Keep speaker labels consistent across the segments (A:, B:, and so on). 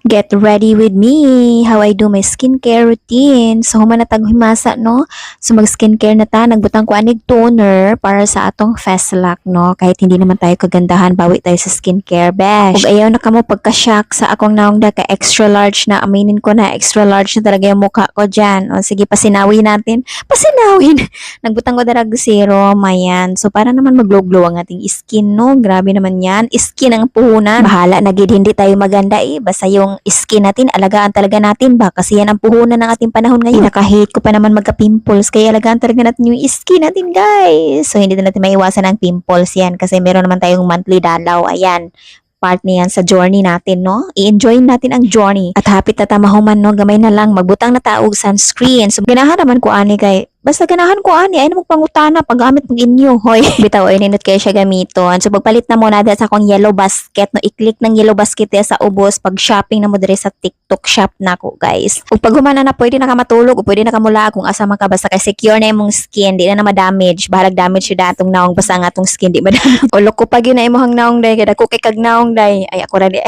A: Get ready with me, how I do my skincare routine. So, human na tag himasa, no? So, mag-skincare na ta. Nagbutang ko anig toner para sa atong face lock, no? Kahit hindi naman tayo kagandahan, bawi tayo sa skincare, besh. Kung ayaw na ka mo pagka-shock sa akong naong ka extra large na, aminin ko na, extra large na talaga yung mukha ko dyan. O, sige, pasinawin natin. Pasinawin! Nagbutang ko darag serum, ayan. So, para naman mag-glow-glow ang ating skin, no? Grabe naman yan. Skin ang puhunan. Bahala, nagid hindi tayo maganda basta yung skin natin, alagaan talaga natin ba? Kasi yan ang puhunan ng ating panahon ngayon. Pinaka-hate ko pa naman magka-pimples, kaya alagaan talaga natin yung skin natin, guys. So, hindi na natin maiwasan ang pimples yan kasi meron naman tayong monthly dalaw. Ayan, part niyan sa journey natin, no? I-enjoy natin ang journey. At hapit na tamahuman, no? Gamay na lang, magbutang na taog sunscreen. So, ganahan naman ko ani kay basta ganahan ko ani ay namang pangutana paggamit ng inyo hoy. Bitaw ay nindot kayo siya gamiton. So pagpalit na mo na sa akong yellow basket, no, i-click ng yellow basket sa ubos pag shopping na mo dire sa TikTok shop nako, guys. Ug pag humana na pwede na ka matulog o pwede na ka mula kung asa man ka basta kay secure na imong skin, di na ma-damage. Bahalag damage yung datong naong basta nga atong skin di ma-damage. O loko pag yun na imong naong day kada ko kay kag naong day. Ay ako ra di.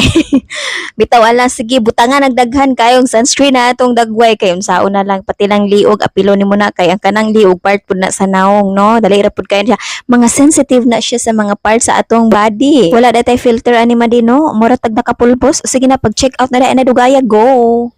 A: Bitaw ala sige butangan nagdaghan kayong sunscreen na atong dagway kay unsaon na lang pati lang liog apilo nimo na kay ang kanang liog part pud na sa naong, no? Dali ra pud kayo siya. Mga sensitive na siya sa mga parts sa atong body. Wala datay filter ani man din, no? Mura tag nakapulbos. Sige na pag check out na dai na dugaya, go.